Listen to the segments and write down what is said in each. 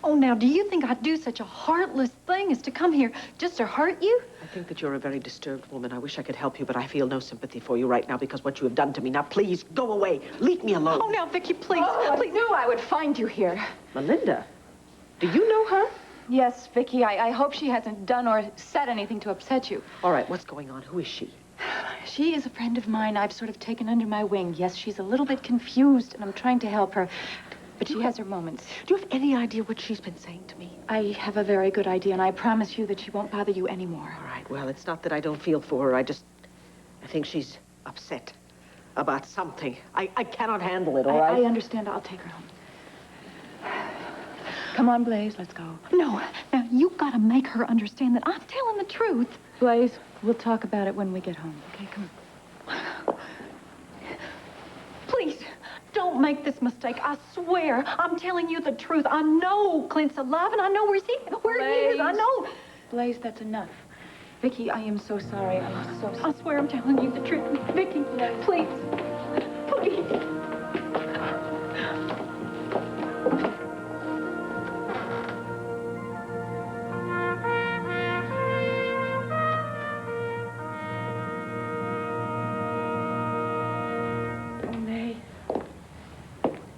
Oh, now, do you think I'd do such a heartless thing as to come here just to hurt you? I think that you're a very disturbed woman. I wish I could help you, but I feel no sympathy for you right now because what you have done to me. Now, please, go away. Leave me alone. Oh, now, Vicky, please, please. I knew I would find you here. Melinda, do you know her? Yes, Vicky, I hope she hasn't done or said anything to upset you. All right, what's going on? Who is she? She is a friend of mine I've sort of taken under my wing. Yes, she's a little bit confused, and I'm trying to help her. But she has her moments. Do you have any idea what she's been saying to me? I have a very good idea, and I promise you that she won't bother you anymore. All right, well, it's not that I don't feel for her. I think she's upset about something. I cannot handle it, all right? I understand. I'll take her home. Come on, Blaze, let's go. No, now, you've got to make her understand that I'm telling the truth. Blaze, we'll talk about it when we get home, okay? Come on. Please, don't make this mistake. I swear, I'm telling you the truth. I know Clint's alive, and I know where he is. I know. Blaze, that's enough. Vicky, I am so sorry. I am so sorry. I swear I'm telling you the truth. Vicky, please. Please.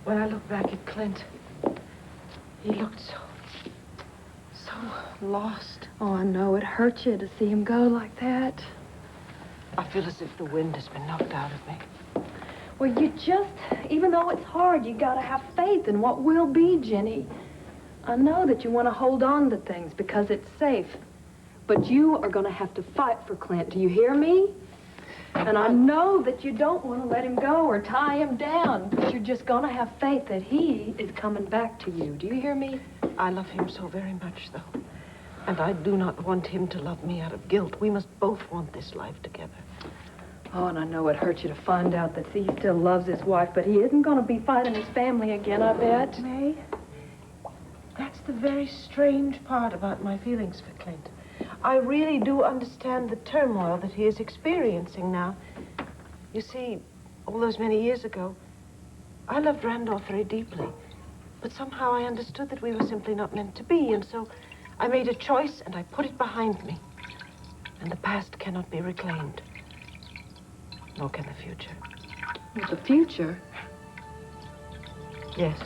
When I look back at Clint, he looked so lost. Oh, I know. It hurts you to see him go like that. I feel as if the wind has been knocked out of me. Well, even though it's hard, you gotta have faith in what will be, Jenny. I know that you want to hold on to things because it's safe. But you are gonna have to fight for Clint. Do you hear me? And I know that you don't want to let him go or tie him down, but you're just going to have faith that he is coming back to you. Do you hear me? I love him so very much, though. And I do not want him to love me out of guilt. We must both want this life together. Oh, and I know it hurts you to find out that he still loves his wife, but he isn't going to be fighting his family again, I bet. May, that's the very strange part about my feelings for Clint. I really do understand the turmoil that he is experiencing now. You see, all those many years ago, I loved Randolph very deeply. But somehow I understood that we were simply not meant to be, and so I made a choice and I put it behind me. And the past cannot be reclaimed. Nor can the future. Well, the future? Yes.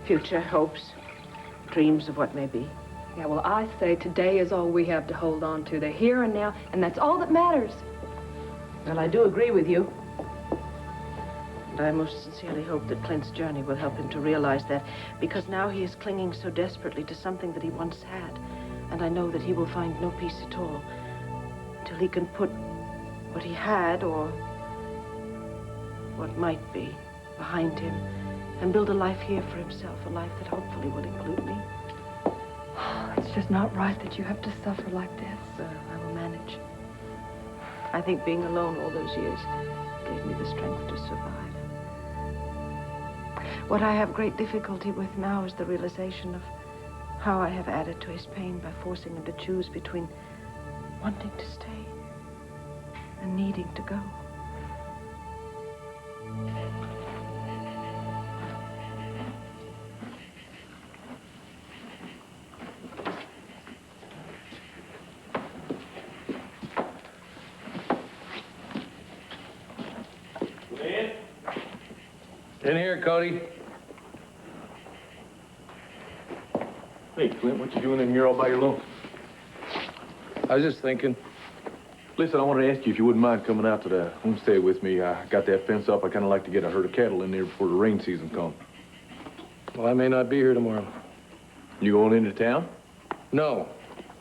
Future hopes, dreams of what may be. Yeah, well, I say today is all we have to hold on to. The here and now, and that's all that matters. Well, I do agree with you. And I most sincerely hope that Clint's journey will help him to realize that, because now he is clinging so desperately to something that he once had. And I know that he will find no peace at all until he can put what he had or what might be behind him and build a life here for himself, a life that hopefully will include me. It's just not right that you have to suffer like this. I will manage. I think being alone all those years gave me the strength to survive. What I have great difficulty with now is the realization of how I have added to his pain by forcing him to choose between wanting to stay and needing to go. In here, Cody. Hey, Clint, what you doing in here all by your lonesome? I was just thinking. Listen, I wanted to ask you if you wouldn't mind coming out to the homestead with me. I got that fence up. I kind of like to get a herd of cattle in there before the rain season comes. Well, I may not be here tomorrow. You going into town? No,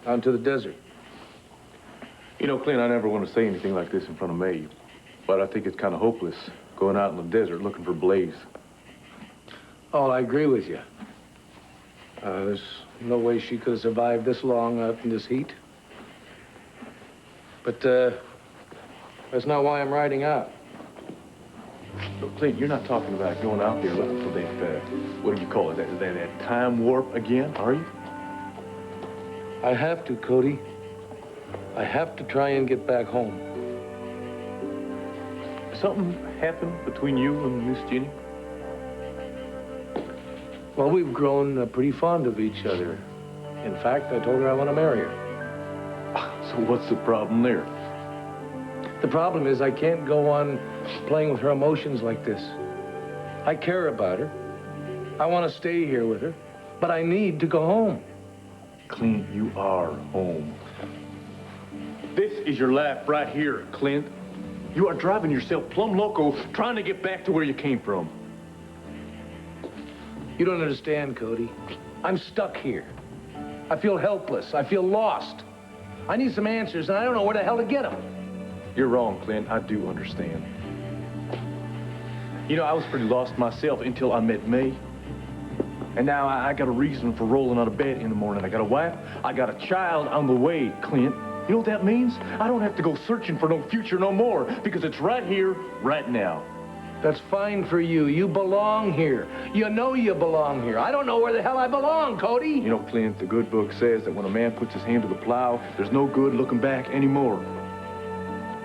out into the desert. You know, Clint, I never want to say anything like this in front of May, but I think it's kind of hopeless going out in the desert looking for Blaze. Oh, I agree with you. There's no way she could have survived this long out in this heat. But that's not why I'm riding out. So, Clint, you're not talking about going out there looking for that, what do you call it, that time warp again, are you? I have to, Cody. I have to try and get back home. Something happened between you and Miss Jenny? Well, we've grown pretty fond of each other. In fact, I told her I want to marry her. So what's the problem there? The problem is I can't go on playing with her emotions like this. I care about her. I want to stay here with her, but I need to go home. Clint, you are home. This is your life right here, Clint. You are driving yourself plumb loco trying to get back to where you came from. You don't understand, Cody. I'm stuck here. I feel helpless. I feel lost. I need some answers, and I don't know where the hell to get them. You're wrong, Clint. I do understand. You know, I was pretty lost myself until I met May. And now I got a reason for rolling out of bed in the morning. I got a wife. I got a child on the way, Clint. You know what that means? I don't have to go searching for no future no more because it's right here, right now. That's fine for you. You belong here. You know you belong here. I don't know where the hell I belong, Cody. You know, Clint, the good book says that when a man puts his hand to the plow, there's no good looking back anymore.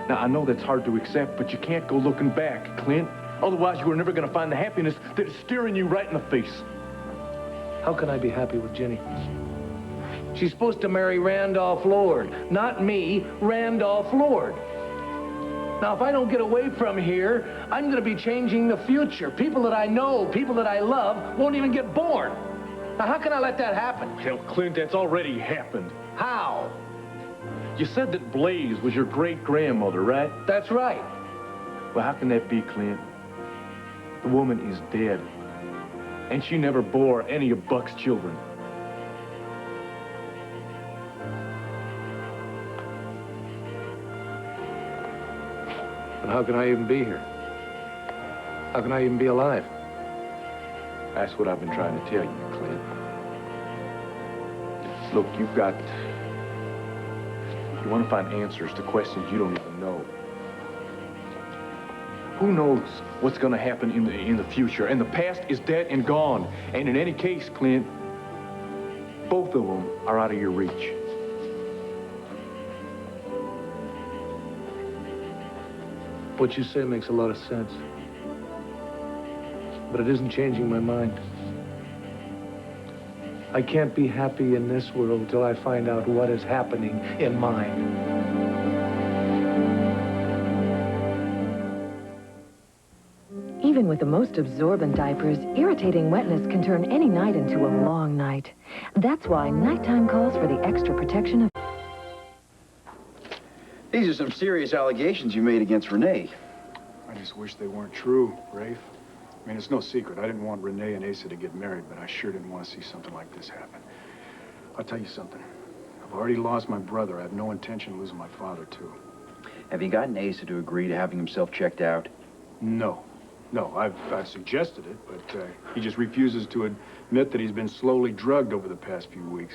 Now, I know that's hard to accept, but you can't go looking back, Clint. Otherwise, you are never going to find the happiness that is staring you right in the face. How can I be happy with Jenny? She's supposed to marry Randolph Lord. Not me, Randolph Lord. Now, if I don't get away from here, I'm going to be changing the future. People that I know, people that I love, won't even get born. Now, how can I let that happen? Hell, Clint, that's already happened. How? You said that Blaze was your great-grandmother, right? That's right. Well, how can that be, Clint? The woman is dead. And she never bore any of Buck's children. And how can I even be here? How can I even be alive? That's what I've been trying to tell you, Clint. Look, you want to find answers to questions you don't even know. Who knows what's going to happen in the future? And the past is dead and gone. And in any case, Clint, both of them are out of your reach. What you say makes a lot of sense. But it isn't changing my mind. I can't be happy in this world till I find out what is happening in mine. Even with the most absorbent diapers, irritating wetness can turn any night into a long night. That's why nighttime calls for the extra protection of... These are some serious allegations you made against Renee. I just wish they weren't true, Rafe. I mean, it's no secret. I didn't want Renee and Asa to get married, but I sure didn't want to see something like this happen. I'll tell you something. I've already lost my brother. I have no intention of losing my father, too. Have you gotten Asa to agree to having himself checked out? No. No, I've suggested it, but he just refuses to admit that he's been slowly drugged over the past few weeks.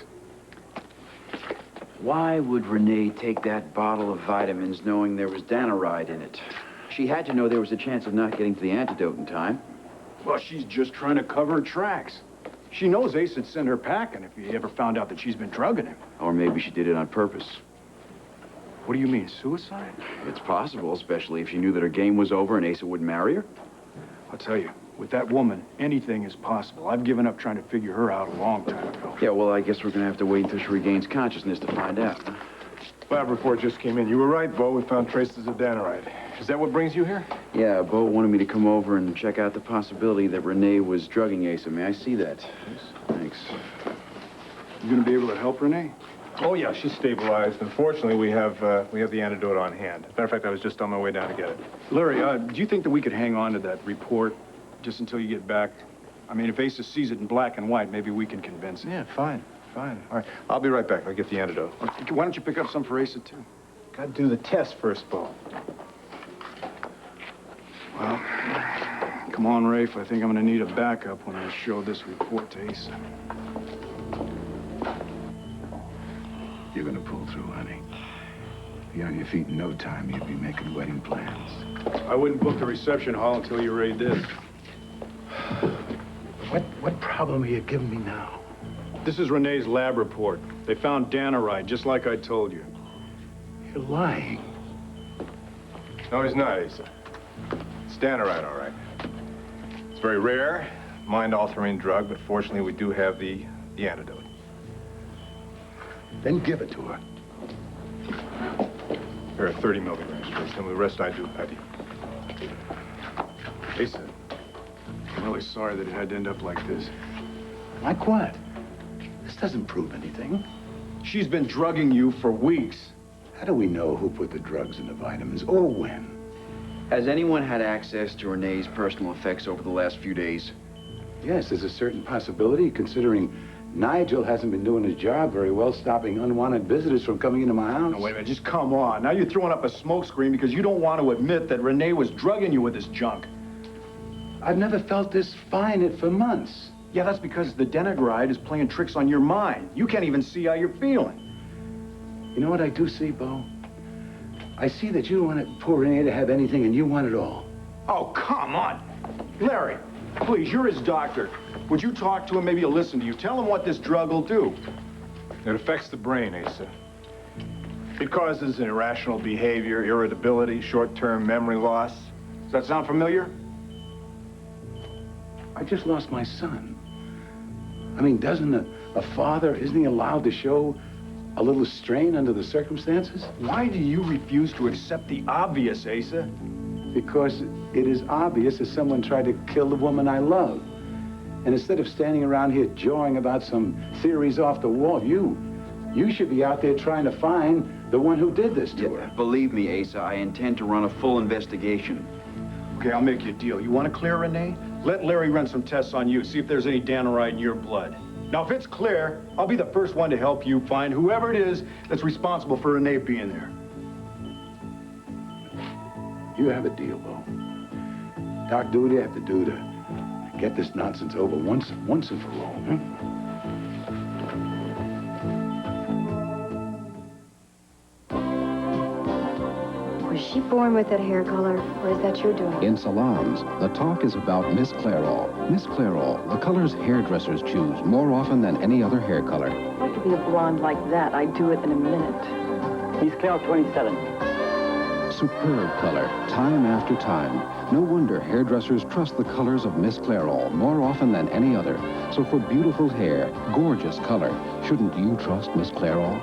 Why would Renee take that bottle of vitamins knowing there was Danaride in it? She had to know there was a chance of not getting to the antidote in time. Well, she's just trying to cover her tracks. She knows Asa would send her packing if he ever found out that she's been drugging him. Or maybe she did it on purpose. What do you mean, suicide? It's possible, especially if she knew that her game was over and Asa wouldn't marry her. I'll tell you, with that woman, anything is possible. I've given up trying to figure her out a long time ago. Yeah, well, I guess we're gonna have to wait until she regains consciousness to find out. Lab report just came in. You were right, Bo. We found traces of Danaride. Is that what brings you here? Yeah, Bo wanted me to come over and check out the possibility that Renee was drugging Asa. May I see that? Yes. Thanks. You gonna be able to help Renee? Oh, yeah, she's stabilized. Unfortunately, we have the antidote on hand. As a matter of fact, I was just on my way down to get it. Larry, do you think that we could hang on to that report just until you get back? I mean, if Asa sees it in black and white, maybe we can convince him. Yeah, fine. All right, I'll be right back. I'll get the antidote. Why don't you pick up some for Asa, too? Got to do the test first, Bo. Well, come on, Rafe. I think I'm going to need a backup when I show this report to Asa. You're gonna pull through, honey. Be on your feet in no time. You'll be making wedding plans. I wouldn't book the reception hall until you raid this. What problem are you giving me now? This is Renee's lab report. They found Danaride, just like I told you. You're lying. No, he's not, Asa. It's Danaride, all right. It's very rare, mind-altering drug, but fortunately we do have the antidote. Then give it to her. Here are 30 milligrams first, and the rest I do, Patty. Asa, I'm really sorry that it had to end up like this. Like what? This doesn't prove anything. She's been drugging you for weeks. How do we know who put the drugs in the vitamins or when? Has anyone had access to Renee's personal effects over the last few days? Yes, there's a certain possibility, considering Nigel hasn't been doing his job very well, stopping unwanted visitors from coming into my house. No, wait a minute, just come on. Now you're throwing up a smokescreen because you don't want to admit that Renee was drugging you with this junk. I've never felt this fine for months. Yeah, that's because the Denigride is playing tricks on your mind. You can't even see how you're feeling. You know what I do see, Bo? I see that you don't want poor Renee to have anything, and you want it all. Oh, come on. Larry, please, you're his doctor. Would you talk to him? Maybe he'll listen to you. Tell him what this drug will do. It affects the brain, Asa. It causes irrational behavior, irritability, short-term memory loss. Does that sound familiar? I just lost my son. I mean, doesn't a father, isn't he allowed to show a little strain under the circumstances? Why do you refuse to accept the obvious, Asa? Because it is obvious that someone tried to kill the woman I love. And instead of standing around here jawing about some theories off the wall, you should be out there trying to find the one who did this to her. Believe me, Asa, I intend to run a full investigation. Okay, I'll make you a deal. You want to clear Renee? Let Larry run some tests on you, see if there's any Denigride in your blood. Now, if it's clear, I'll be the first one to help you find whoever it is that's responsible for Renee being there. You have a deal, Bo. Doc, do what you have to do to get this nonsense over once and for all, huh? Was she born with that hair color, or is that your doing? In salons, the talk is about Miss Clairol. Miss Clairol, the colors hairdressers choose more often than any other hair color. If I could be a blonde like that, I'd do it in a minute. Miss Clairol 27. Superb color, time after time. No wonder hairdressers trust the colors of Miss Clairol more often than any other. So for beautiful hair, gorgeous color, shouldn't you trust Miss Clairol?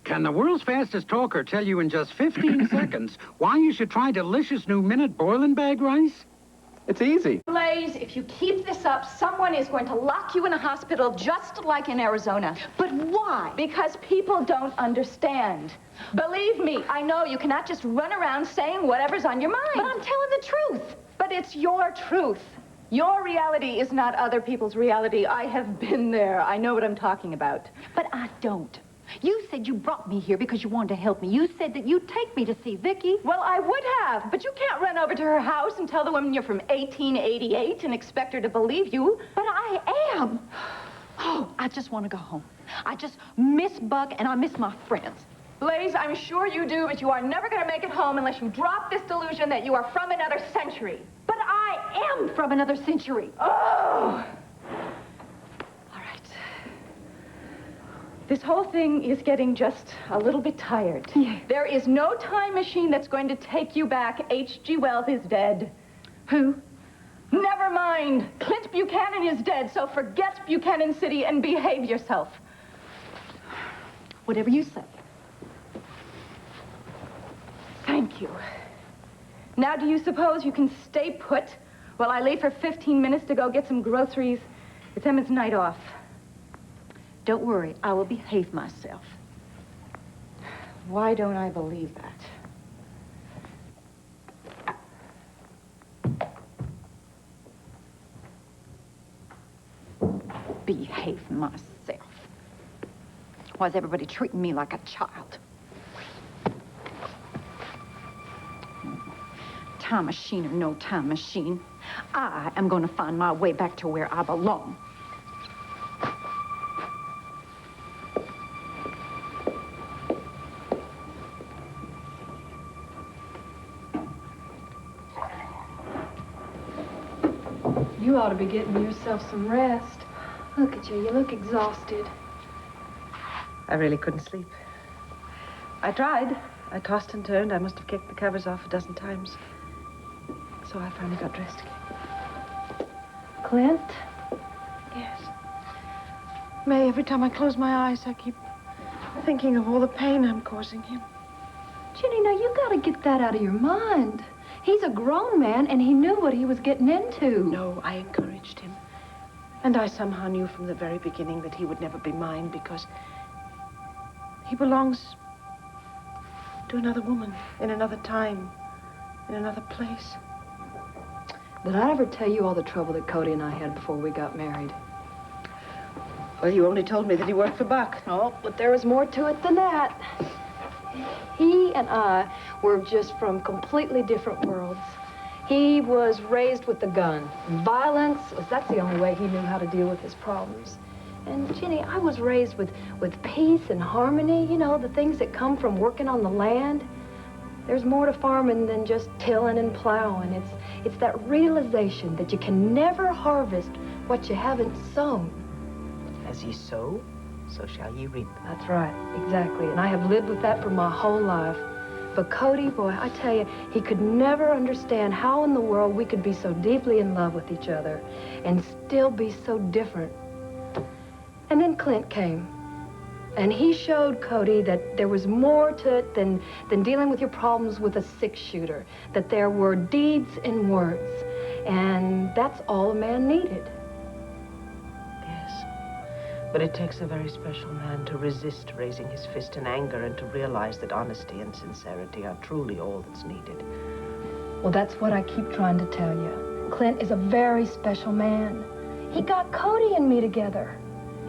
Can the world's fastest talker tell you in just 15 seconds why you should try delicious new Minute boiling bag rice? It's easy. Blaze, if you keep this up, someone is going to lock you in a hospital just like in Arizona. But why? Because people don't understand. Believe me, I know you cannot just run around saying whatever's on your mind. But I'm telling the truth. But it's your truth. Your reality is not other people's reality. I have been there. I know what I'm talking about. But I don't. You said you brought me here because you wanted to help me. You said that you'd take me to see Vicky. Well, I would have, but you can't run over to her house and tell the woman you're from 1888 and expect her to believe you. But I am. Oh, I just want to go home. I just miss Buck and I miss my friends. Blaze, I'm sure you do, but you are never going to make it home unless you drop this delusion that you are from another century. But I am from another century. Oh! This whole thing is getting just a little bit tired. Yeah. There is no time machine that's going to take you back. H.G. Wells is dead. Who? Never mind. Clint Buchanan is dead, so forget Buchanan City and behave yourself. Whatever you say. Thank you. Now, do you suppose you can stay put while I leave for 15 minutes to go get some groceries? It's Emmett's night off. Don't worry, I will behave myself. Why don't I believe that? Behave myself. Why is everybody treating me like a child? Time machine or no time machine, I am going to find my way back to where I belong. You ought to be getting yourself some rest. Look at you. You look exhausted. I really couldn't sleep. I tried. I tossed and turned. I must have kicked the covers off a dozen times. So I finally got dressed again. Clint? Yes. May, every time I close my eyes, I keep thinking of all the pain I'm causing him. Jenny, now you gotta get that out of your mind. He's a grown man, and he knew what he was getting into. No, I encouraged him. And I somehow knew from the very beginning that he would never be mine because he belongs to another woman, in another time, in another place. Did I ever tell you all the trouble that Cody and I had before we got married? Well, you only told me that he worked for Buck. Oh, but there was more to it than that. He and I were just from completely different worlds. He was raised with the gun. Violence, that's the only way he knew how to deal with his problems. And Jenny, I was raised with peace and harmony, you know, the things that come from working on the land. There's more to farming than just tilling and plowing. It's that realization that you can never harvest what you haven't sown. As ye sow, so shall ye reap. That's right, exactly. And I have lived with that for my whole life. But Cody, boy, I tell you, he could never understand how in the world we could be so deeply in love with each other and still be so different. And then Clint came. And he showed Cody that there was more to it than dealing with your problems with a six-shooter. That there were deeds and words. And that's all a man needed. Yes. But it takes a very special man to resist raising his fist in anger and to realize that honesty and sincerity are truly all that's needed. Well, that's what I keep trying to tell you. Clint is a very special man. He got Cody and me together.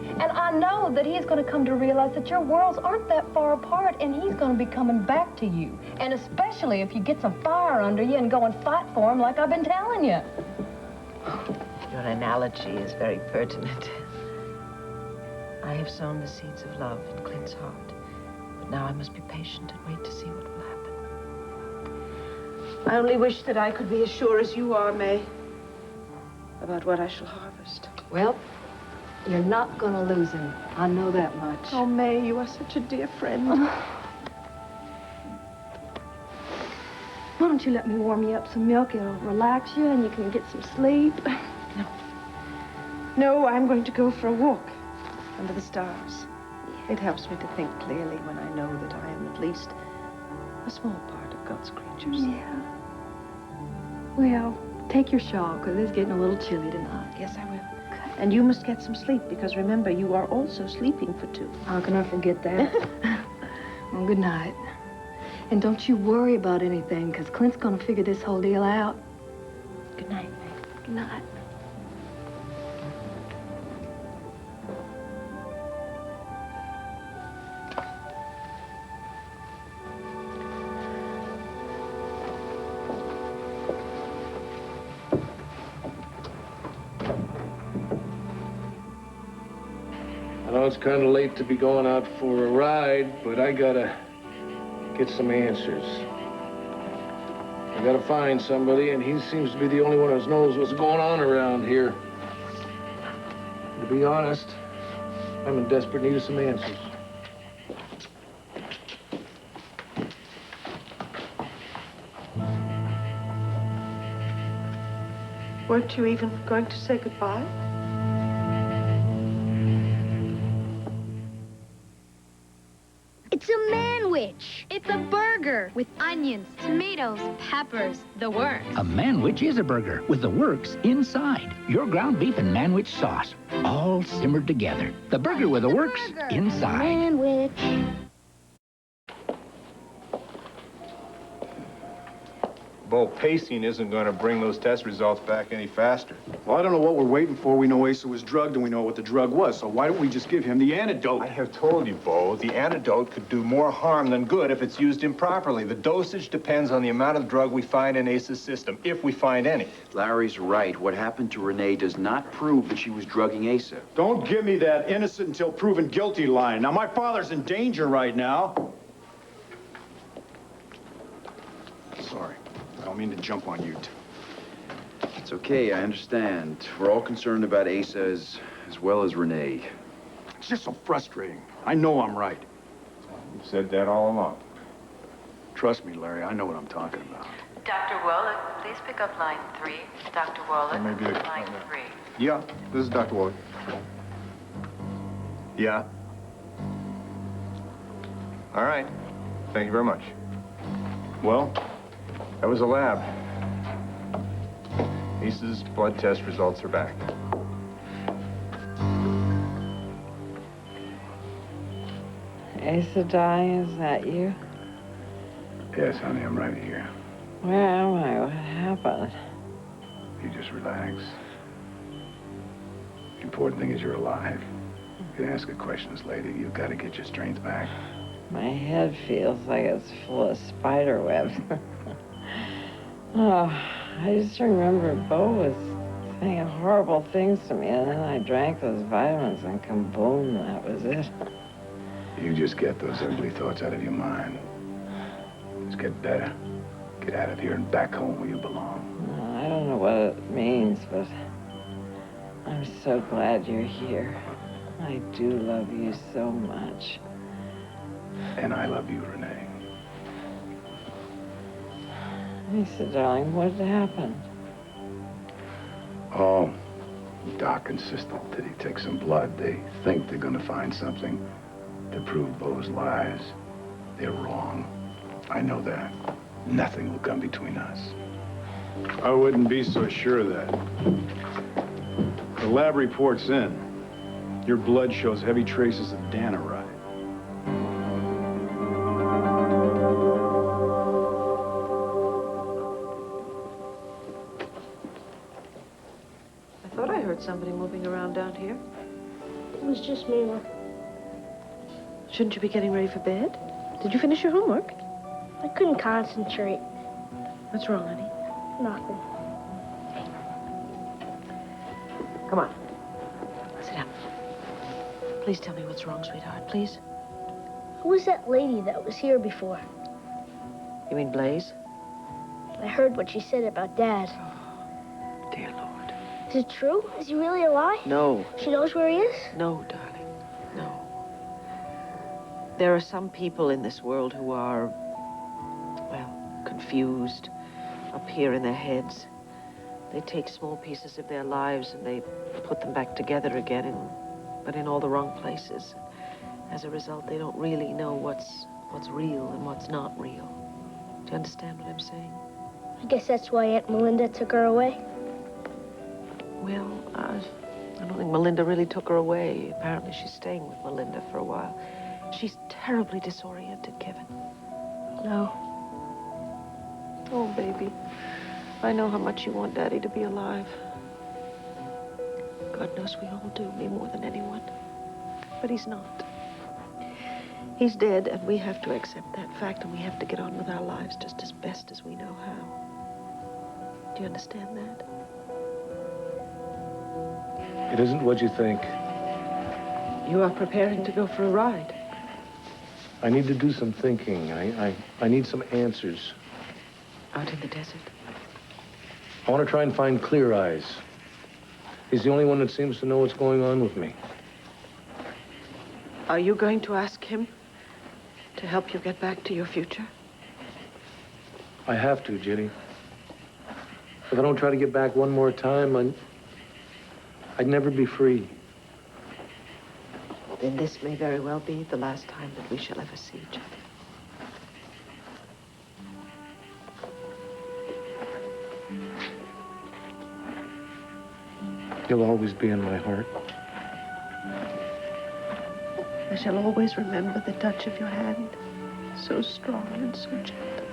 And I know that he's going to come to realize that your worlds aren't that far apart, and he's going to be coming back to you. And especially if you get some fire under you and go and fight for him like I've been telling you. Your analogy is very pertinent. I have sown the seeds of love in Clint's heart, but now I must be patient and wait to see what will happen. I only wish that I could be as sure as you are, May, about what I shall harvest. Well, you're not going to lose him. I know that much. Oh, May, you are such a dear friend. Why don't you let me warm you up some milk? It'll relax you and you can get some sleep. No. No, I'm going to go for a walk under the stars. It helps me to think clearly when I know that I am at least a small part of God's creatures. Yeah. Well, take your shawl, because it's getting a little chilly tonight. Yes, I will. And you must get some sleep, because remember, you are also sleeping for two. How can I forget that? Well, good night. And don't you worry about anything, because Clint's going to figure this whole deal out. Good night, May. Good night. I know it's kind of late to be going out for a ride, but I gotta get some answers. I gotta find somebody, and he seems to be the only one who knows what's going on around here. To be honest, I'm in desperate need of some answers. Weren't you even going to say goodbye? It's a manwich. It's a burger with onions, tomatoes, peppers, the works. A manwich is a burger with the works inside. Your ground beef and manwich sauce, all simmered together. The burger with the works inside. Manwich. Bo, pacing isn't going to bring those test results back any faster. Well, I don't know what we're waiting for. We know Asa was drugged, and we know what the drug was. So why don't we just give him the antidote? I have told you, Bo, the antidote could do more harm than good if it's used improperly. The dosage depends on the amount of drug we find in Asa's system, if we find any. Larry's right. What happened to Renee does not prove that she was drugging Asa. Don't give me that innocent until proven guilty line. Now, my father's in danger right now. Sorry. I don't mean to jump on you two. It's okay, I understand. We're all concerned about Asa as well as Renee. It's just so frustrating. I know I'm right. You've said that all along. Trust me, Larry, I know what I'm talking about. Dr. Wallach, please pick up line 3. Dr. Wallach, Maybe line 3. Yeah, this is Dr. Wallach. Yeah. All right. Thank you very much. Well, that was a lab. Lisa's blood test results are back. Asa, darling, is that you? Yes, honey, I'm right here. Where am I? What happened? You just relax. The important thing is you're alive. You can ask her questions later. You've got to get your strength back. My head feels like it's full of spider webs. Oh, I just remember Bo was saying horrible things to me, and then I drank those vitamins, and kaboom, that was it. You just get those ugly thoughts out of your mind. Just get better. Get out of here and back home where you belong. I don't know what it means, but I'm so glad you're here. I do love you so much. And I love you, Renee. Lisa, darling, what happened? Oh, Doc insisted that he take some blood. They think they're gonna find something to prove Bo's lies. They're wrong. I know that. Nothing will come between us. I wouldn't be so sure of that. The lab report's in. Your blood shows heavy traces of Danaride. I thought I heard somebody moving around down here. It was just me, Mom. Shouldn't you be getting ready for bed? Did you finish your homework? I couldn't concentrate. What's wrong, honey? Nothing. Come on. Sit down. Please tell me what's wrong, sweetheart, please. Who was that lady that was here before? You mean Blaze? I heard what she said about Dad. Dear Lord. Is it true? Is he really alive? No. She knows where he is? No, darling. No. There are some people in this world who are, well, confused, up here in their heads. They take small pieces of their lives and they put them back together again, but in all the wrong places. As a result, they don't really know what's real and what's not real. Do you understand what I'm saying? I guess that's why Aunt Melinda took her away. Well, I don't think Melinda really took her away. Apparently she's staying with Melinda for a while. She's terribly disoriented, Kevin. No. Oh, baby. I know how much you want Daddy to be alive. God knows we all do, me more than anyone. But he's not. He's dead, and we have to accept that fact, and we have to get on with our lives just as best as we know how. Do you understand that? It isn't what you think. You are preparing to go for a ride. I need to do some thinking. I need some answers. Out in the desert? I want to try and find Clear Eyes. He's the only one that seems to know what's going on with me. Are you going to ask him to help you get back to your future? I have to, Jenny. If I don't try to get back one more time, I'd never be free. Then this may very well be the last time that we shall ever see each other. You'll always be in my heart. I shall always remember the touch of your hand, so strong and so gentle.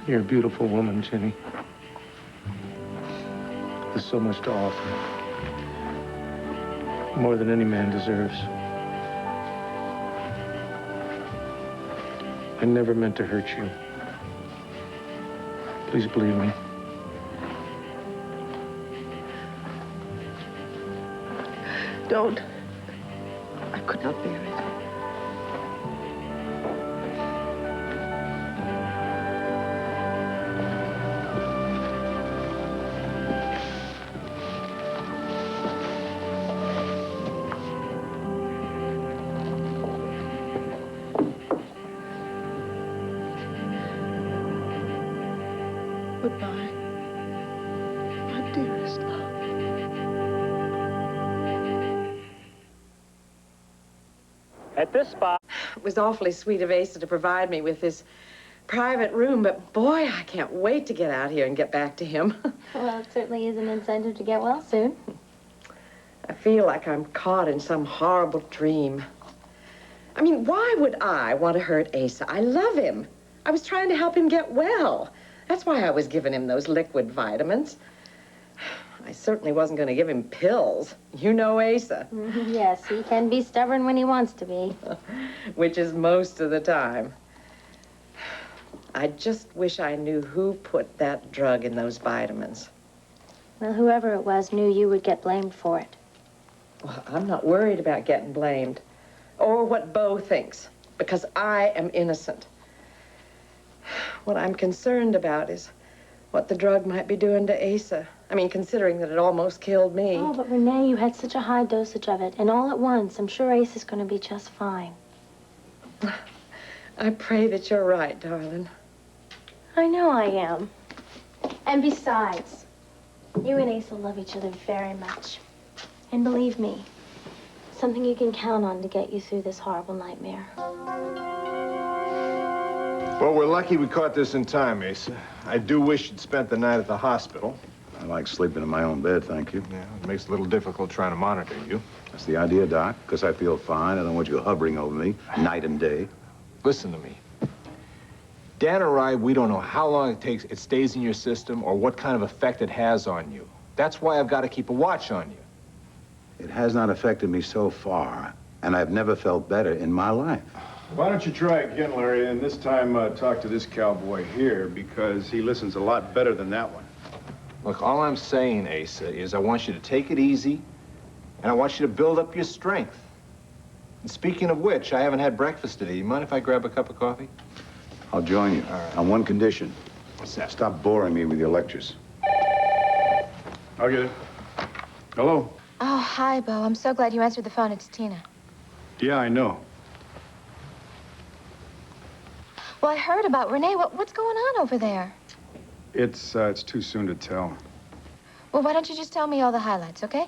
You're a beautiful woman, Jenny. There's so much to offer. More than any man deserves. I never meant to hurt you. Please believe me. Don't. I could not bear it. Goodbye. My dearest love. At this spot... It was awfully sweet of Asa to provide me with this private room, but boy, I can't wait to get out here and get back to him. Well, it certainly is an incentive to get well soon. I feel like I'm caught in some horrible dream. I mean, why would I want to hurt Asa? I love him. I was trying to help him get well. That's why I was giving him those liquid vitamins. I certainly wasn't going to give him pills. You know Asa. Yes, he can be stubborn when he wants to be. Which is most of the time. I just wish I knew who put that drug in those vitamins. Well, whoever it was knew you would get blamed for it. Well, I'm not worried about getting blamed. Or what Bo thinks, because I am innocent. What I'm concerned about is what the drug might be doing to Asa. I mean, considering that it almost killed me. Oh, but Renee, you had such a high dosage of it, and all at once. I'm sure Ace is going to be just fine. I pray that you're right, darling. I know I am. And besides, you and Ace will love each other very much. And believe me, something you can count on to get you through this horrible nightmare. Well, we're lucky we caught this in time, Asa. I do wish you'd spent the night at the hospital. I like sleeping in my own bed, thank you. Yeah, it makes it a little difficult trying to monitor you. That's the idea, Doc, because I feel fine. I don't want you hovering over me night and day. Listen to me. Dan arrived, we don't know how long it stays in your system or what kind of effect it has on you. That's why I've got to keep a watch on you. It has not affected me so far, and I've never felt better in my life. Why don't you try again, Larry, and this time talk to this cowboy here, because he listens a lot better than that one. Look, all I'm saying, Asa, is I want you to take it easy, and I want you to build up your strength. And speaking of which, I haven't had breakfast today. You mind if I grab a cup of coffee? I'll join you, on one condition. What's that? Stop boring me with your lectures. I'll get it. Hello? Oh, hi, Bo. I'm so glad you answered the phone. It's Tina. Yeah, I know. Well, I heard about Renee. What's going on over there? It's too soon to tell. Well, why don't you just tell me all the highlights, okay?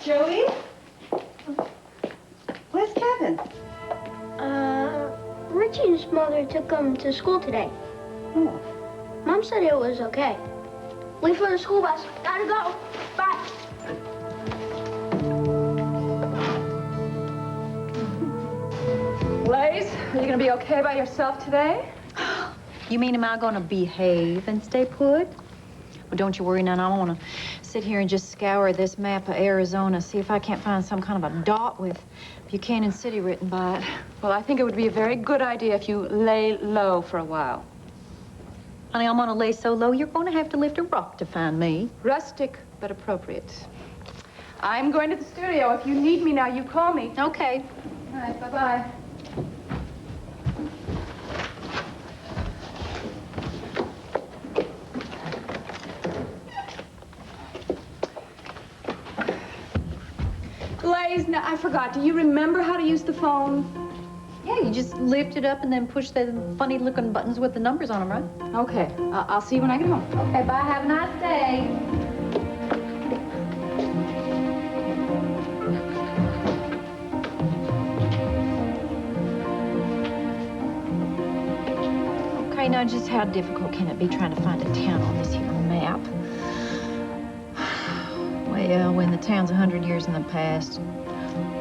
Joey? Where's Kevin? Richie's mother took him to school today. Oh. Mom said it was okay. Leave for the school bus. Gotta go. Bye. Blaze, are you going to be okay by yourself today? You mean, am I going to behave and stay put? Well, don't you worry, none. I want to sit here and just scour this map of Arizona, see if I can't find some kind of a dot with Buchanan City written by it. Well, I think it would be a very good idea if you lay low for a while. Honey, I'm going to lay so low, you're going to have to lift a rock to find me. Rustic, but appropriate. I'm going to the studio. If you need me now, you call me. Okay. All right, bye-bye. Blaze, now, I forgot. Do you remember how to use the phone? Yeah, you just lift it up and then push the funny-looking buttons with the numbers on them, right? Okay. I'll see you when I get home. Okay, bye. Have a nice day. Okay, now just how difficult can it be trying to find a town on this here map? Well, when the town's 100 years in the past,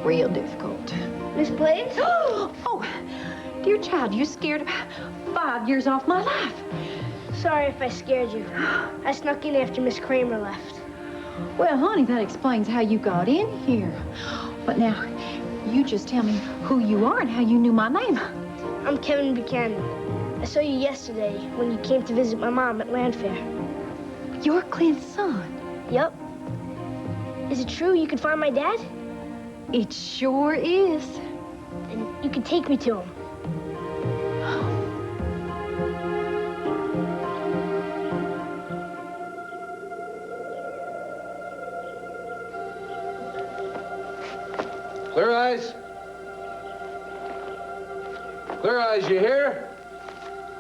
real difficult. Miss Blaze? Oh, dear child, you scared about 5 years off my life. Sorry if I scared you. I snuck in after Miss Kramer left. Well, honey, that explains how you got in here. But now, you just tell me who you are and how you knew my name. I'm Kevin Buchanan. I saw you yesterday when you came to visit my mom at Land Fair. You're Clint's son? Yep. Is it true you could find my dad? It sure is. And you could take me to him. Clear eyes. Clear eyes, you hear?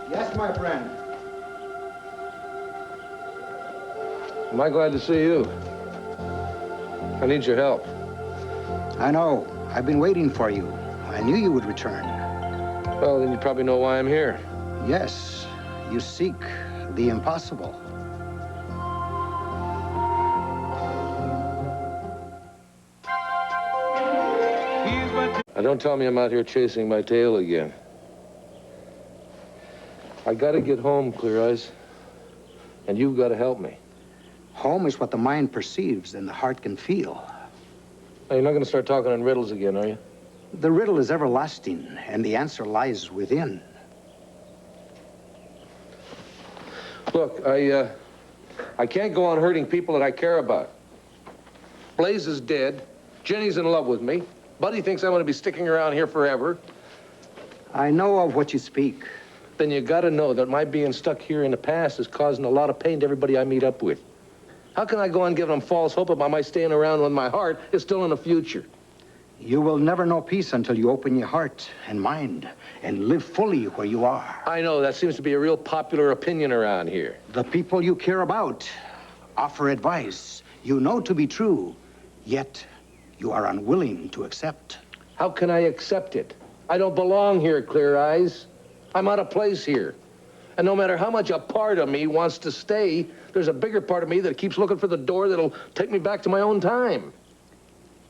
Yes, my friend. Am I glad to see you? I need your help. I know. I've been waiting for you. I knew you would return. Well, then you probably know why I'm here. Yes, you seek the impossible. Now, don't tell me I'm out here chasing my tail again. I gotta get home, Clear Eyes. And you've got to help me. Home is what the mind perceives and the heart can feel. Now, you're not gonna start talking in riddles again, are you? The riddle is everlasting, and the answer lies within. Look, I can't go on hurting people that I care about. Blaze is dead. Jenny's in love with me. Buddy thinks I'm gonna be sticking around here forever. I know of what you speak. Then you gotta know that my being stuck here in the past is causing a lot of pain to everybody I meet up with. How can I go on giving them false hope about my staying around when my heart is still in the future? You will never know peace until you open your heart and mind and live fully where you are. I know, that seems to be a real popular opinion around here. The people you care about offer advice you know to be true, yet you are unwilling to accept. How can I accept it? I don't belong here, Clear Eyes. I'm out of place here. And no matter how much a part of me wants to stay, there's a bigger part of me that keeps looking for the door that'll take me back to my own time.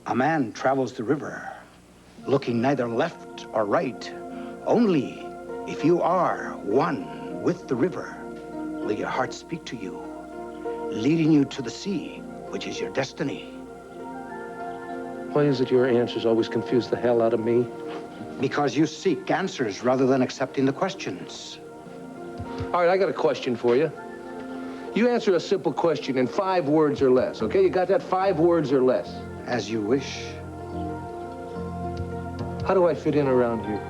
A man travels the river, looking neither left or right. Only if you are one with the river, will your heart speak to you, leading you to the sea, which is your destiny. Why is it your answers always confuse the hell out of me? Because you seek answers rather than accepting the questions. All right, I got a question for you. You answer a simple question in 5 words or less, okay? You got that? 5 words or less. As you wish. How do I fit in around here?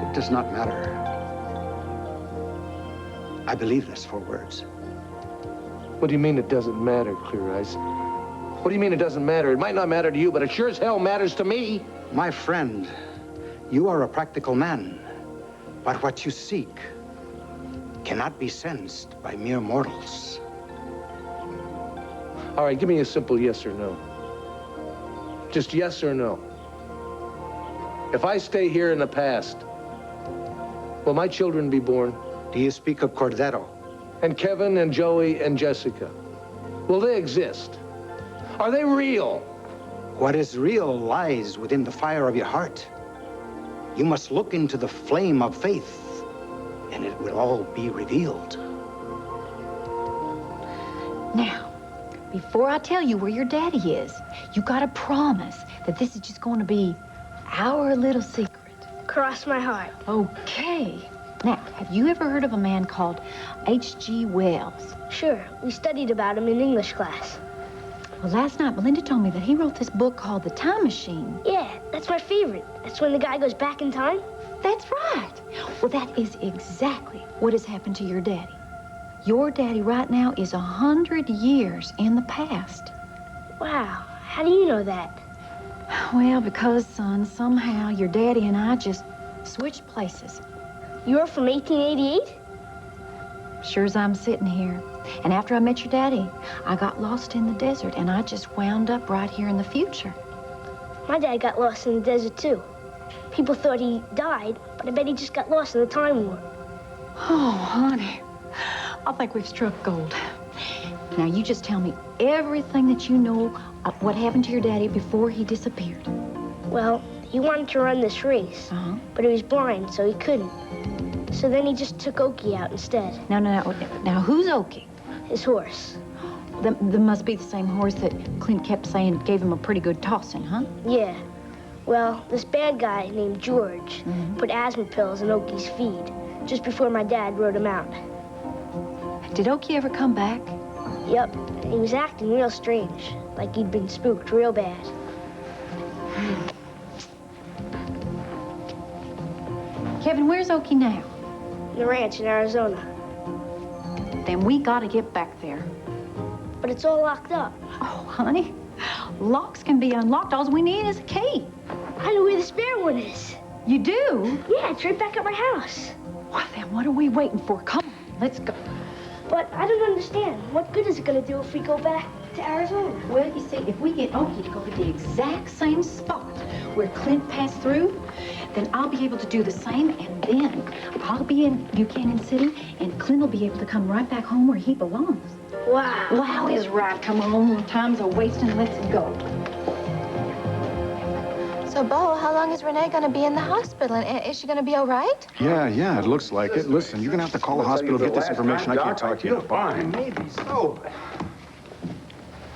It does not matter. I believe this 4 words. What do you mean it doesn't matter, Clear Eyes? What do you mean it doesn't matter? It might not matter to you, but it sure as hell matters to me. My friend, you are a practical man, but what you seek cannot be sensed by mere mortals. All right, give me a simple yes or no. Just yes or no. If I stay here in the past, will my children be born? Do you speak of Cordero? And Kevin and Joey and Jessica? Will they exist? Are they real? What is real lies within the fire of your heart. You must look into the flame of faith, and it will all be revealed. Now, before I tell you where your daddy is, you gotta promise that this is just going to be our little secret. Cross my heart. Okay. Now, have you ever heard of a man called H.G. Wells? Sure, we studied about him in English class. Well, last night, Melinda told me that he wrote this book called The Time Machine. Yeah, that's my favorite. That's when the guy goes back in time. That's right. Well, that is exactly what has happened to your daddy. Your daddy right now is 100 years in the past. Wow, how do you know that? Well, because, son, somehow your daddy and I just switched places. You're from 1888? Sure as I'm sitting here. And after I met your daddy, I got lost in the desert, and I just wound up right here in the future. My dad got lost in the desert, too. People thought he died, but I bet he just got lost in the time warp. Oh, honey, I think we've struck gold. Now, you just tell me everything that you know of what happened to your daddy before he disappeared. Well, he wanted to run this race, but he was blind, so he couldn't. So then he just took Okie out instead. Now, who's Okie? His horse. That must be the same horse that Clint kept saying gave him a pretty good tossing, huh? Yeah. Well, this bad guy named George put asthma pills in Okie's feed just before my dad rode him out. Did Okie ever come back? Yep. He was acting real strange, like he'd been spooked real bad. Kevin, where's Okie now? The ranch in Arizona. Then we gotta get back there. But it's all locked up. Oh, honey, locks can be unlocked. All we need is a key. I know where the spare one is. You do? Yeah, it's right back at my house. Well, then what are we waiting for? Come on, let's go. But I don't understand. What good is it going to do if we go back to Arizona? Well, you see, if we get Okie to go to the exact same spot where Clint passed through, then I'll be able to do the same, and then I'll be in Buchanan City, and Clint will be able to come right back home where he belongs. Wow. Wow is right. Come on, time's a wasting. Let's go. So, Bo, how long is Renee going to be in the hospital? And is she going to be all right? Yeah, it looks like it. Listen, you're gonna have to call the hospital, get this information. I can't talk to you. Fine. Maybe so.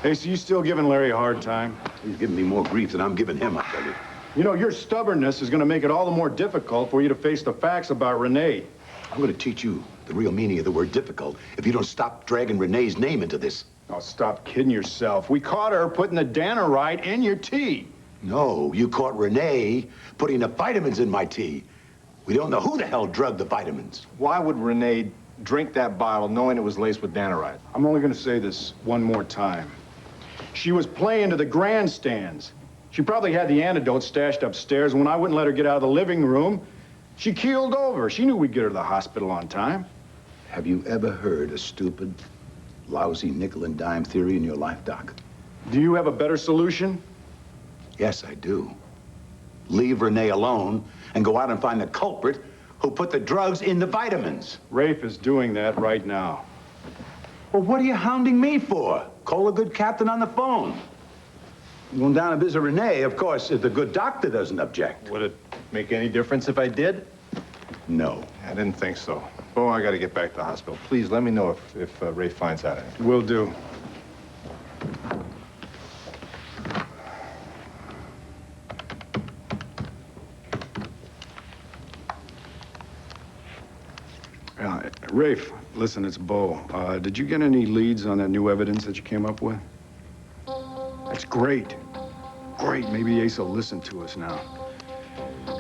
Hey, so you still giving Larry a hard time? He's giving me more grief than I'm giving him, I tell you. You know, your stubbornness is gonna make it all the more difficult for you to face the facts about Renee. I'm gonna teach you the real meaning of the word difficult if you don't stop dragging Renee's name into this. Oh, stop kidding yourself. We caught her putting the Danaride in your tea. No, you caught Renee putting the vitamins in my tea. We don't know who the hell drugged the vitamins. Why would Renee drink that bottle knowing it was laced with Danaride? I'm only gonna say this one more time. She was playing to the grandstands. She probably had the antidote stashed upstairs, and when I wouldn't let her get out of the living room, she keeled over. She knew we'd get her to the hospital on time. Have you ever heard a stupid, lousy nickel and dime theory in your life, Doc? Do you have a better solution? Yes, I do. Leave Renee alone and go out and find the culprit who put the drugs in the vitamins. Rafe is doing that right now. Well, what are you hounding me for? Call a good captain on the phone. Going down and visit Renee, of course, if the good doctor doesn't object. Would it make any difference if I did? No. I didn't think so. Bo, I got to get back to the hospital. Please let me know if Ray finds out anything. Will do. Rafe, listen, it's Bo. Did you get any leads on that new evidence that you came up with? That's great. Great, maybe Ace will listen to us now.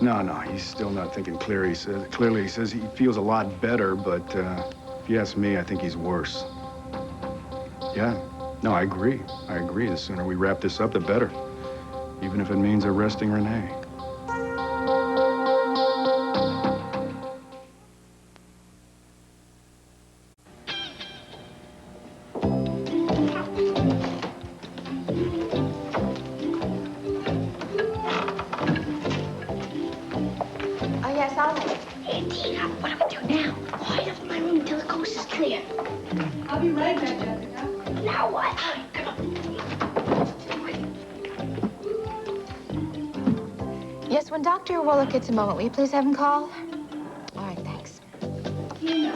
No, he's still not thinking clear. He says he feels a lot better, but if you ask me, I think he's worse. Yeah, no, I agree. The sooner we wrap this up, the better. Even if it means arresting Renee. Yes, when Dr. Wallach gets a moment, will you please have him call? All right, thanks. Kim,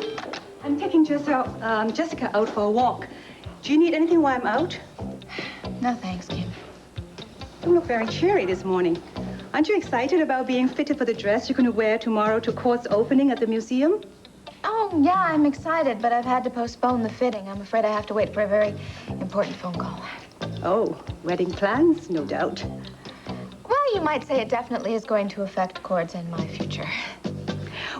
I'm taking Jessica out for a walk. Do you need anything while I'm out? No, thanks, Kim. You look very cheery this morning. Aren't you excited about being fitted for the dress you're going to wear tomorrow to Court's opening at the museum? Oh, yeah, I'm excited, but I've had to postpone the fitting. I'm afraid I have to wait for a very important phone call. Oh, wedding plans, no doubt. Well, you might say it definitely is going to affect Court's and my future.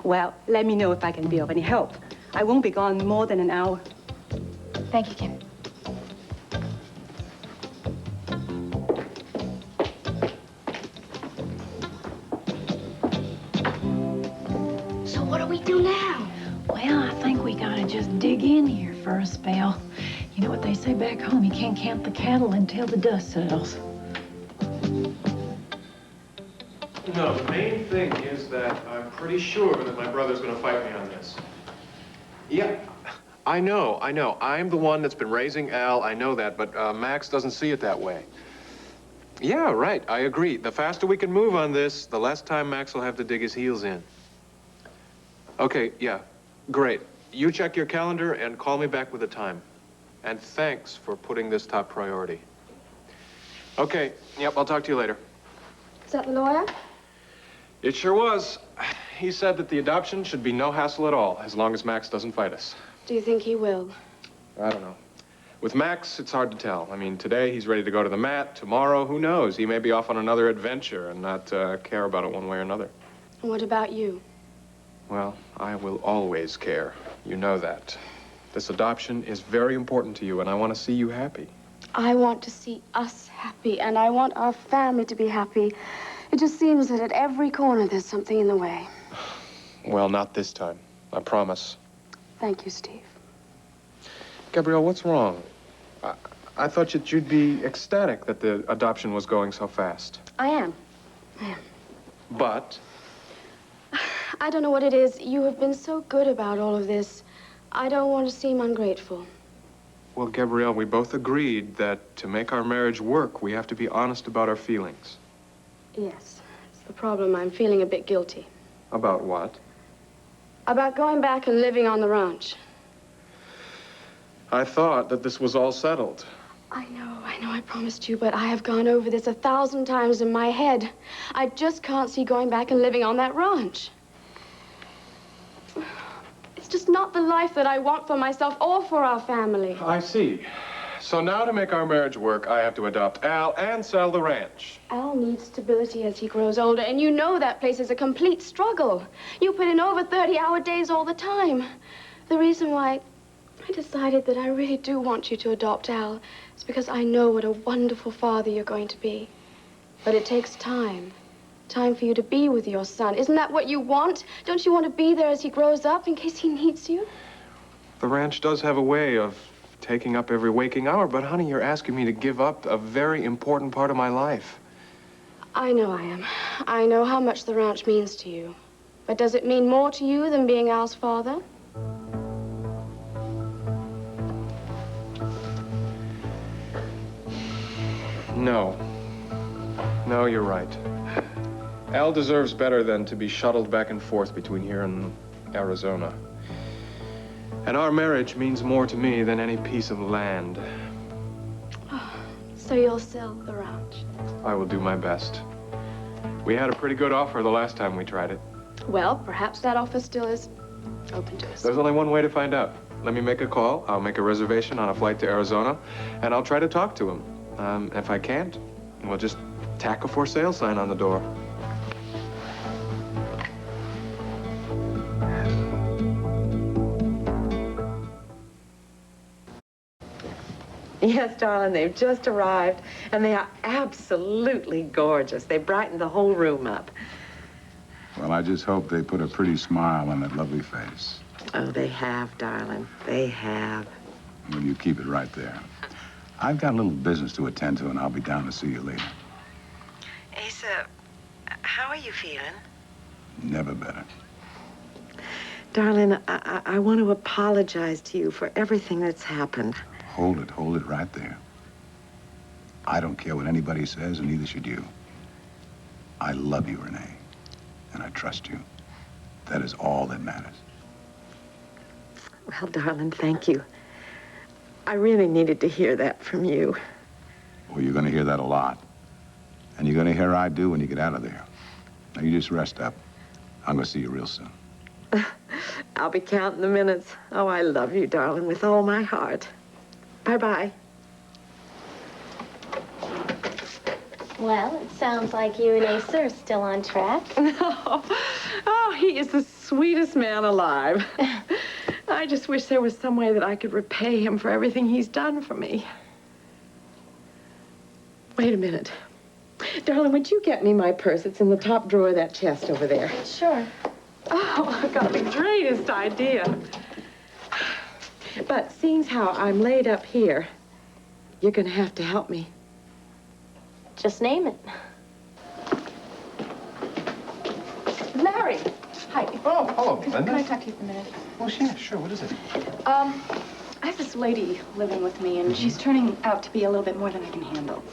Well, let me know if I can be of any help. I won't be gone more than an hour. Thank you, Kim. So what do we do now? Well, I think we gotta just dig in here for a spell. You know what they say back home, you can't count the cattle until the dust settles. No, the main thing is that I'm pretty sure that my brother's gonna fight me on this. Yeah, I know. I'm the one that's been raising Al, I know that, but Max doesn't see it that way. Yeah, right, I agree. The faster we can move on this, the less time Max will have to dig his heels in. Okay, yeah, great. You check your calendar and call me back with a time. And thanks for putting this top priority. Okay, yep, I'll talk to you later. Is that the lawyer? It sure was. He said that the adoption should be no hassle at all, as long as Max doesn't fight us. Do you think he will? I don't know. With Max, it's hard to tell. I mean, today he's ready to go to the mat. Tomorrow, who knows? He may be off on another adventure and not care about it one way or another. What about you? Well, I will always care. You know that. This adoption is very important to you, and I want to see you happy. I want to see us happy, and I want our family to be happy. It just seems that at every corner there's something in the way. Well, not this time. I promise. Thank you, Steve. Gabrielle, what's wrong? I thought that you'd be ecstatic that the adoption was going so fast. I am. But? I don't know what it is. You have been so good about all of this. I don't want to seem ungrateful. Well, Gabrielle, we both agreed that to make our marriage work, we have to be honest about our feelings. Yes, it's the problem. I'm feeling a bit guilty. About what? About going back and living on the ranch. I thought that this was all settled. I know, I promised you, but I have gone over this 1,000 times in my head. I just can't see going back and living on that ranch. It's just not the life that I want for myself or for our family. I see. So now to make our marriage work, I have to adopt Al and sell the ranch. Al needs stability as he grows older, and you know that place is a complete struggle. You put in over 30-hour days all the time. The reason why I decided that I really do want you to adopt Al is because I know what a wonderful father you're going to be. But it takes time. Time for you to be with your son. Isn't that what you want? Don't you want to be there as he grows up in case he needs you? The ranch does have a way of taking up every waking hour, but honey, you're asking me to give up a very important part of my life. I know I am. I know how much the ranch means to you. But does it mean more to you than being Al's father? No. No, you're right. Al deserves better than to be shuttled back and forth between here and Arizona. And our marriage means more to me than any piece of land. So you'll sell the ranch? I will do my best. We had a pretty good offer the last time we tried it. Well, perhaps that offer still is open to us. There's only one way to find out. Let me make a call. I'll make a reservation on a flight to Arizona, and I'll try to talk to him. If I can't, we'll just tack a for sale sign on the door. Yes, darling, they've just arrived, and they are absolutely gorgeous. They brightened the whole room up. Well, I just hope they put a pretty smile on that lovely face. Oh, they have, darling. They have. Well, you keep it right there. I've got a little business to attend to, and I'll be down to see you later. Asa, how are you feeling? Never better. Darling, I want to apologize to you for everything that's happened. Hold it right there. I don't care what anybody says, and neither should you. I love you, Renee, and I trust you. That is all that matters. Well, darling, thank you. I really needed to hear that from you. Well, you're going to hear that a lot. And you're going to hear I do when you get out of there. Now, you just rest up. I'm going to see you real soon. I'll be counting the minutes. Oh, I love you, darling, with all my heart. Bye-bye. Well, it sounds like you and Asa are still on track. Oh, he is the sweetest man alive. I just wish there was some way that I could repay him for everything he's done for me. Wait a minute. Darling, would you get me my purse? It's in the top drawer of that chest over there. Sure. Oh, I've got the greatest idea. But seeing how I'm laid up here, you're going to have to help me. Just name it. Larry! Hi. Oh, hello, Can Linda. I talk to you for a minute? Oh, yeah, sure. What is it? I have this lady living with me, and she's turning out to be a little bit more than I can handle.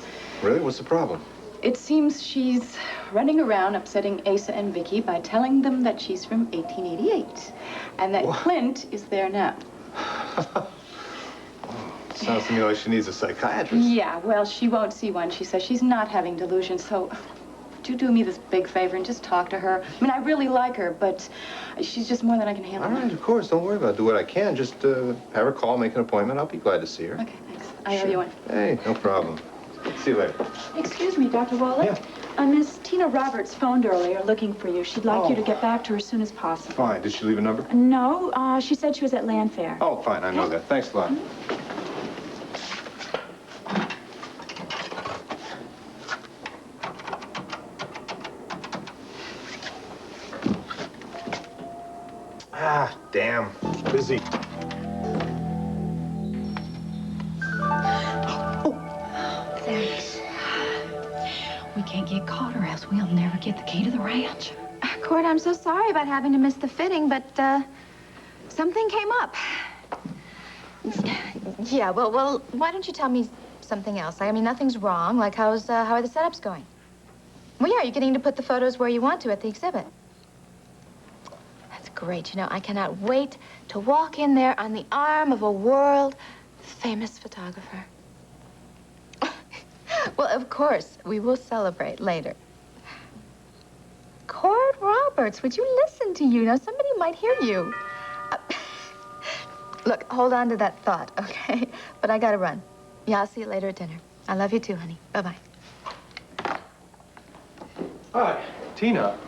Really? What's the problem? It seems she's running around upsetting Asa and Vicky by telling them that she's from 1888, and that Clint is there now. Sounds to me like she needs a psychiatrist. Yeah, well, she won't see one. She says she's not having delusions, so would you do me this big favor and just talk to her? I mean, I really like her, but she's just more than I can handle. All right, of course. Don't worry about it. Do what I can. Just have her call, make an appointment. I'll be glad to see her. Okay, thanks. I owe you one. Hey, no problem. See you later. Excuse me, Dr. Wallace. Miss Tina Roberts phoned earlier looking for you. She'd like you to get back to her as soon as possible. Fine. Did she leave a number? No, she said she was at Land Fair. Oh, fine. I know that. Thanks a lot. Ah, damn. Busy. get the key to the ranch. Court, I'm so sorry about having to miss the fitting, but, something came up. Yeah, well, why don't you tell me something else? I mean, nothing's wrong. Like, how are the setups going? Well, yeah, you're getting to put the photos where you want to at the exhibit. That's great. You know, I cannot wait to walk in there on the arm of a world-famous photographer. Well, of course, we will celebrate later. Cord Roberts, would you listen to you? Now, somebody might hear you. Look, hold on to that thought, okay? But I gotta run. Yeah, I'll see you later at dinner. I love you too, honey. Bye-bye. Hi, Tina.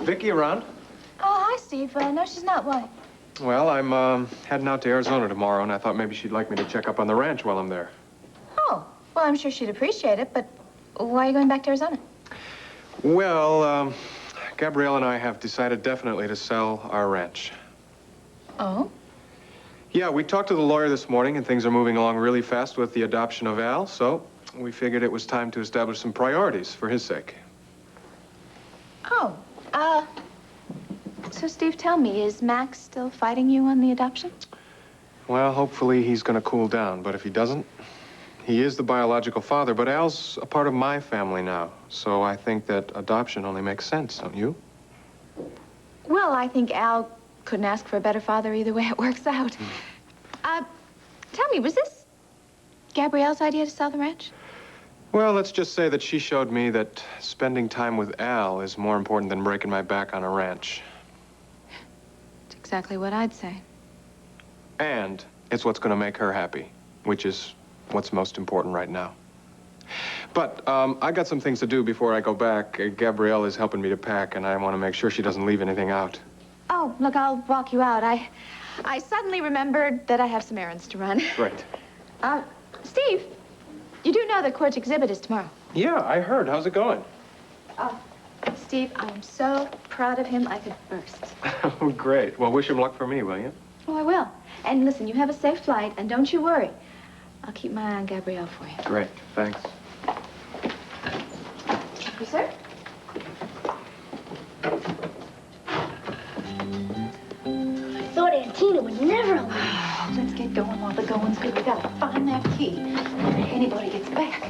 Vicky around? Oh, hi, Steve. No, she's not. Why? Well, I'm heading out to Arizona tomorrow, and I thought maybe she'd like me to check up on the ranch while I'm there. Oh, well, I'm sure she'd appreciate it, but why are you going back to Arizona? Well, Gabrielle and I have decided definitely to sell our ranch. Oh? Yeah, we talked to the lawyer this morning, and things are moving along really fast with the adoption of Al, so we figured it was time to establish some priorities for his sake. Oh, so Steve, tell me, is Max still fighting you on the adoption? Well, hopefully he's gonna cool down, but if he doesn't, he is the biological father, but Al's a part of my family now, so I think that adoption only makes sense, don't you? Well, I think Al couldn't ask for a better father either way it works out. Tell me, was this Gabrielle's idea to sell the ranch? Well, let's just say that she showed me that spending time with Al is more important than breaking my back on a ranch. It's exactly what I'd say. And it's what's gonna make her happy, which is what's most important right now. But I got some things to do before I go back. Gabrielle is helping me to pack, and I want to make sure she doesn't leave anything out. Oh, look, I'll walk you out. I suddenly remembered that I have some errands to run. Great. Steve, you do know that Court's exhibit is tomorrow. Yeah, I heard. How's it going? Steve, I am so proud of him I could burst. Oh, great. Well, wish him luck for me, will you? Oh, I will. And listen, you have a safe flight, and don't you worry. I'll keep my eye on Gabrielle for you. Great. Thanks. Thank you, sir. I thought Aunt Tina would never allow me. Let's get going while the going's good. We gotta find that key before anybody gets back.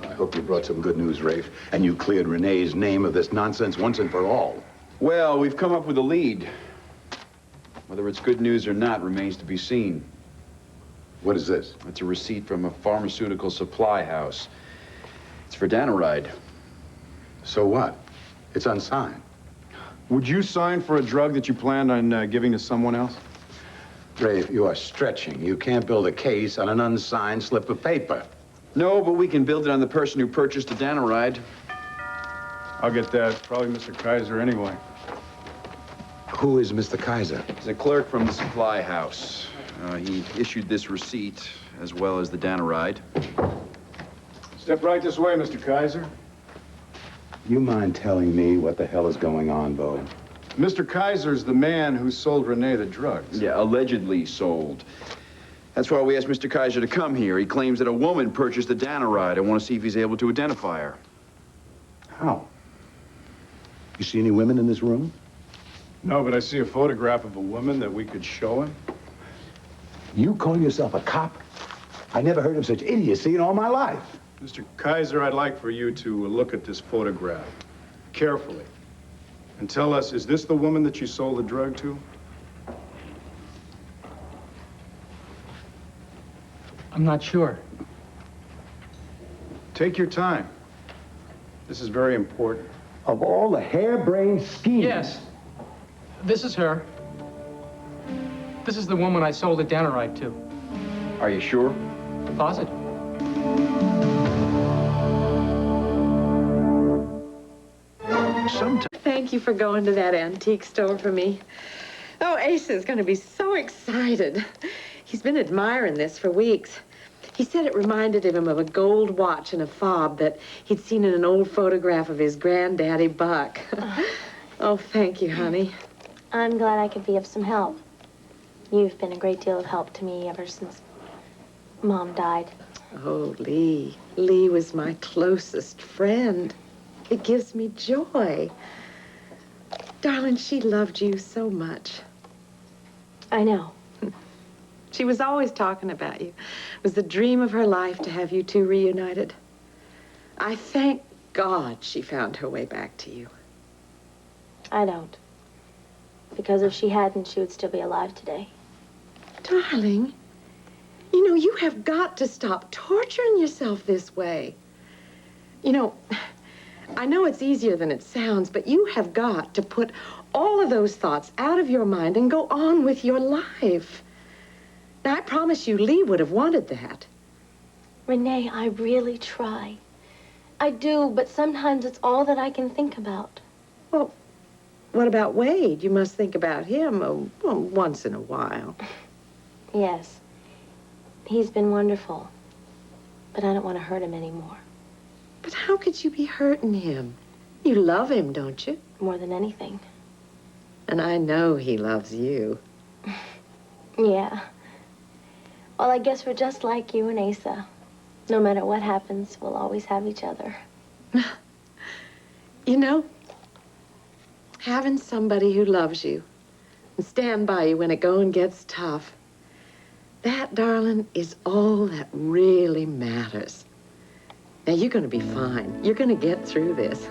I hope you brought some good news, Rafe, and you cleared Renee's name of this nonsense once and for all. Well, we've come up with a lead. Whether it's good news or not remains to be seen. What is this? It's a receipt from a pharmaceutical supply house. It's for Danaride. So what? It's unsigned. Would you sign for a drug that you planned on giving to someone else? Rafe, you are stretching. You can't build a case on an unsigned slip of paper. No, but we can build it on the person who purchased the Danaride. I'll get that. Probably Mr. Kaiser anyway. Who is Mr. Kaiser? He's a clerk from the supply house. He issued this receipt, as well as the Danaride. Step right this way, Mr. Kaiser. You mind telling me what the hell is going on, Bo? Mr. Kaiser's the man who sold Renee the drugs. Yeah, allegedly sold. That's why we asked Mr. Kaiser to come here. He claims that a woman purchased the Danaride. I want to see if he's able to identify her. How? You see any women in this room? No, but I see a photograph of a woman that we could show him. You call yourself a cop? I never heard of such idiocy in all my life. Mr. Kaiser, I'd like for you to look at this photograph carefully and tell us, is this the woman that you sold the drug to? I'm not sure. Take your time. This is very important. Of all the harebrained schemes... Yes. This is her. This is the woman I sold the Danaride to. Are you sure? Positive. Thank you for going to that antique store for me. Oh, Asa is going to be so excited. He's been admiring this for weeks. He said it reminded him of a gold watch and a fob that he'd seen in an old photograph of his granddaddy, Buck. Oh, thank you, honey. I'm glad I could be of some help. You've been a great deal of help to me ever since Mom died. Oh, Lee. Lee was my closest friend. It gives me joy. Darling, she loved you so much. I know. She was always talking about you. It was the dream of her life to have you two reunited. I thank God she found her way back to you. I don't. Because if she hadn't, she would still be alive today. Darling, you know, you have got to stop torturing yourself this way. You know, I know it's easier than it sounds, but you have got to put all of those thoughts out of your mind and go on with your life. Now, I promise you, Lee would have wanted that. Renee, I really try. I do, but sometimes it's all that I can think about. Well, what about Wade? You must think about him, well, once in a while. Yes. He's been wonderful. But I don't want to hurt him anymore. But how could you be hurting him? You love him, don't you? More than anything. And I know he loves you. Yeah. Well, I guess we're just like you and Asa. No matter what happens, we'll always have each other. You know, having somebody who loves you and stand by you when it going gets tough, that, darling, is all that really matters. Now, you're going to be fine. You're going to get through this.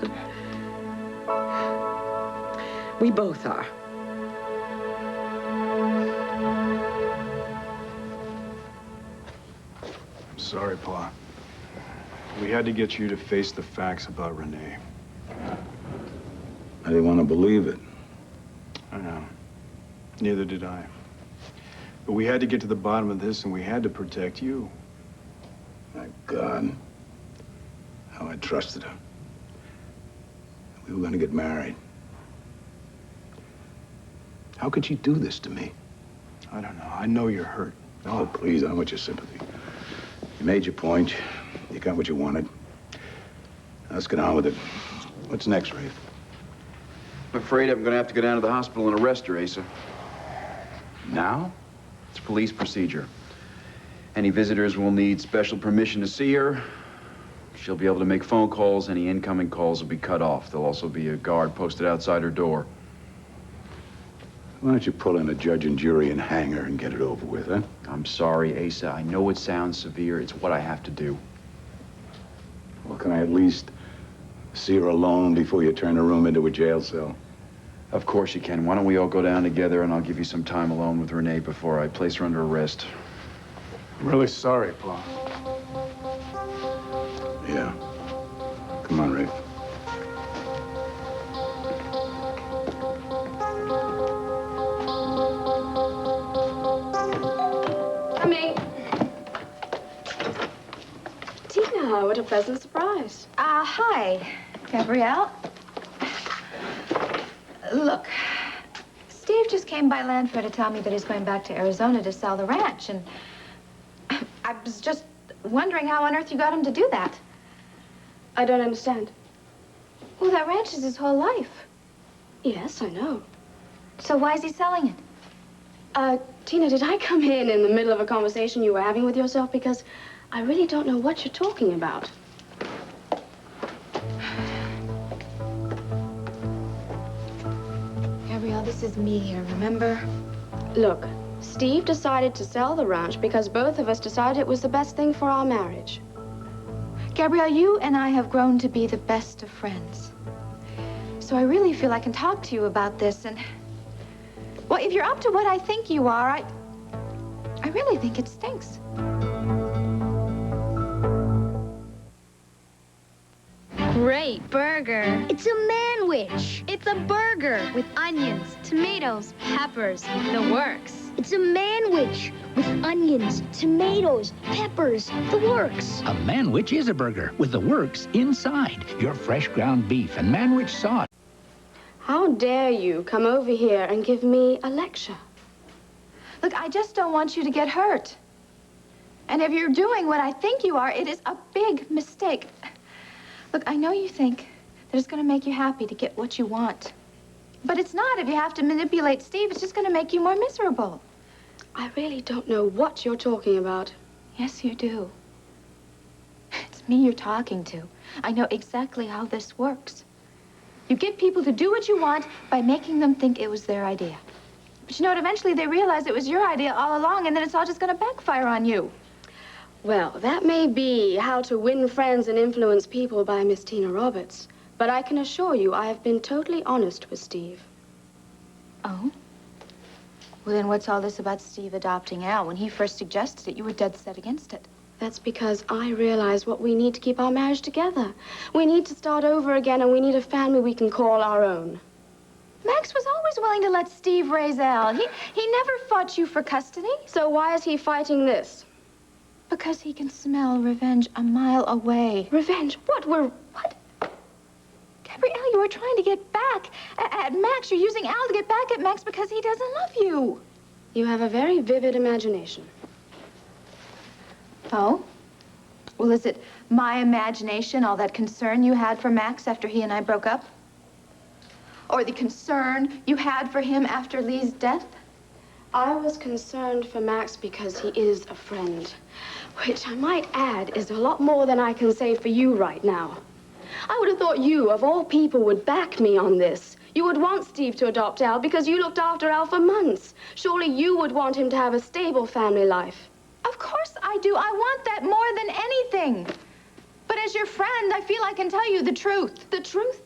We both are. I'm sorry, Pa. We had to get you to face the facts about Renee. I didn't want to believe it. I know. Neither did I. But we had to get to the bottom of this, and we had to protect you. My God. How I trusted her. We were going to get married. How could she do this to me? I don't know. I know you're hurt. Oh, please, I don't want your sympathy. You made your point. You got what you wanted. Now, let's get on with it. What's next, Rafe? I'm afraid I'm going to have to go down to the hospital and arrest her, Asa. Now? It's police procedure. Any visitors will need special permission to see her. She'll be able to make phone calls. Any incoming calls will be cut off. There'll also be a guard posted outside her door. Why don't you pull in a judge and jury and hang her and get it over with, huh? I'm sorry, Asa. I know it sounds severe. It's what I have to do. Well, can I at least see her alone before you turn her room into a jail cell? Of course you can. Why don't we all go down together and I'll give you some time alone with Renee before I place her under arrest. I'm really sorry, Pa. Yeah. Come on, Rafe. Coming. Tina, what a pleasant surprise. Hi, Gabrielle. Look, Steve just came by Landfair to tell me that he's going back to Arizona to sell the ranch, and I was just wondering how on earth you got him to do that. I don't understand. Well, that ranch is his whole life. Yes, I know. So why is he selling it? Tina, did I come in the middle of a conversation you were having with yourself? Because I really don't know what you're talking about. Gabrielle, this is me here, remember? Look, Steve decided to sell the ranch because both of us decided it was the best thing for our marriage. Gabrielle, you and I have grown to be the best of friends. So I really feel I can talk to you about this, and... well, if you're up to what I think you are, I really think it stinks. Great burger. It's a manwich. It's a burger with onions, tomatoes, peppers, the works. It's a manwich with onions, tomatoes, peppers, the works. A manwich is a burger with the works inside. Your fresh ground beef and manwich sauce. How dare you come over here and give me a lecture? Look, I just don't want you to get hurt. And if you're doing what I think you are, it is a big mistake. Look, I know you think that it's going to make you happy to get what you want. But it's not. If you have to manipulate Steve, it's just going to make you more miserable. I really don't know what you're talking about. Yes, you do. It's me you're talking to. I know exactly how this works. You get people to do what you want by making them think it was their idea. But you know what? Eventually they realize it was your idea all along, and then it's all just going to backfire on you. Well, that may be How to Win Friends and Influence People by Miss Tina Roberts. But I can assure you I have been totally honest with Steve. Oh? Well, then what's all this about Steve adopting Al? When he first suggested it, you were dead set against it. That's because I realize what we need to keep our marriage together. We need to start over again, and we need a family we can call our own. Max was always willing to let Steve raise Al. He never fought you for custody. So why is he fighting this? Because he can smell revenge a mile away. Revenge? What? Gabrielle, you were trying to get back at Max. You're using Al to get back at Max because he doesn't love you. You have a very vivid imagination. Oh? Well, is it my imagination, all that concern you had for Max after he and I broke up? Or the concern you had for him after Lee's death? I was concerned for Max because he is a friend, which I might add is a lot more than I can say for you right now. I would have thought you, of all people, would back me on this. You would want Steve to adopt Al because you looked after Al for months. Surely you would want him to have a stable family life. Of course I do. I want that more than anything. But as your friend, I feel I can tell you the truth. The truth?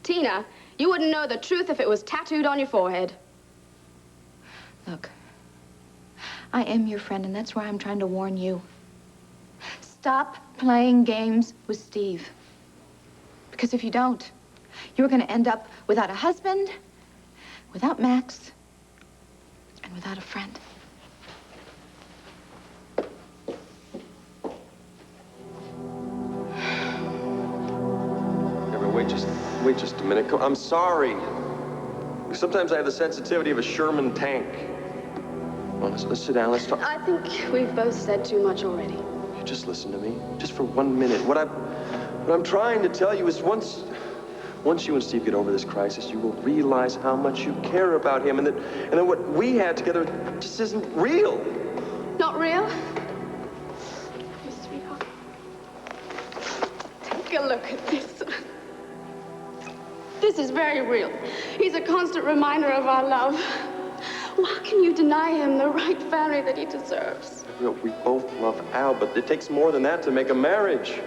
Tina, you wouldn't know the truth if it was tattooed on your forehead. Look, I am your friend, and that's why I'm trying to warn you. Stop playing games with Steve. Because if you don't, you're going to end up without a husband, without Max, and without a friend. Wait just a minute. I'm sorry. Sometimes I have the sensitivity of a Sherman tank. Well, let's sit down, let's talk. I think we've both said too much already. You just listen to me, just for 1 minute. What I'm trying to tell you is once you and Steve get over this crisis, you will realize how much you care about him, and that what we had together just isn't real. Not real? Sweetheart, take a look at this. This is very real. He's a constant reminder of our love. How can you deny him the right family that he deserves? We both love Al, but it takes more than that to make a marriage.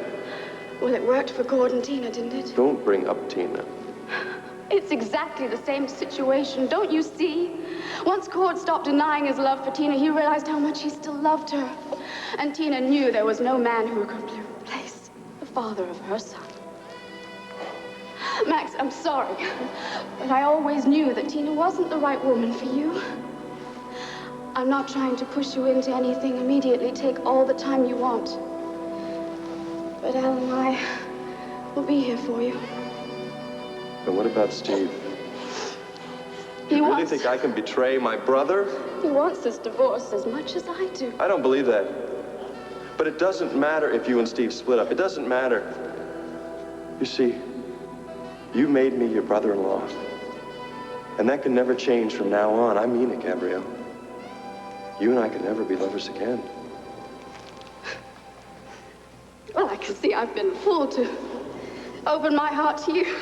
Well, it worked for Cord and Tina, didn't it? Don't bring up Tina. It's exactly the same situation, don't you see? Once Cord stopped denying his love for Tina, he realized how much he still loved her. And Tina knew there was no man who could replace the father of her son. Max, I'm sorry, but I always knew that Tina wasn't the right woman for you. I'm not trying to push you into anything immediately. Take all the time you want. But Al and I will be here for you. And what about Steve? You really think I can betray my brother? He wants this divorce as much as I do. I don't believe that. But it doesn't matter if you and Steve split up. It doesn't matter. You see, you made me your brother-in-law. And that can never change from now on. I mean it, Gabrielle. You and I can never be lovers again. Well, I can see I've been a fool to open my heart to you.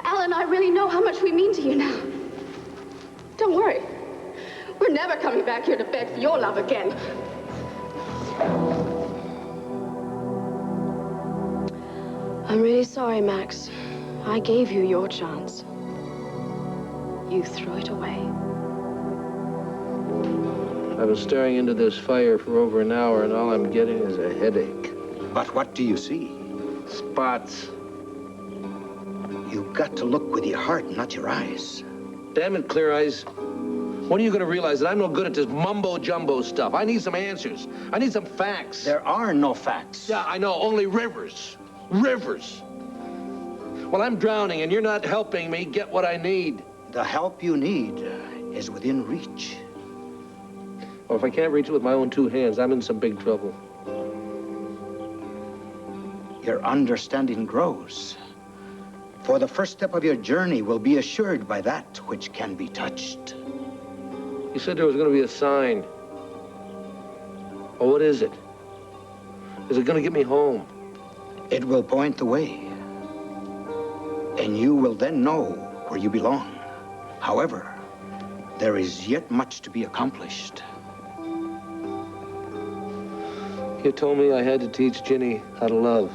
Al and I really know how much we mean to you now. Don't worry. We're never coming back here to beg for your love again. I'm really sorry, Max. I gave you your chance. You threw it away. I've been staring into this fire for over an hour, and all I'm getting is a headache. But what do you see? Spots. You've got to look with your heart, not your eyes. Damn it, Clear Eyes. When are you going to realize that I'm no good at this mumbo-jumbo stuff? I need some answers. I need some facts. There are no facts. Yeah, I know. Only rivers. Rivers. Well, I'm drowning, and you're not helping me get what I need. The help you need is within reach. Well, if I can't reach it with my own two hands, I'm in some big trouble. Your understanding grows. For the first step of your journey will be assured by that which can be touched. You said there was going to be a sign. Well, what is it? Is it going to get me home? It will point the way. And you will then know where you belong. However, there is yet much to be accomplished. You told me I had to teach Ginny how to love.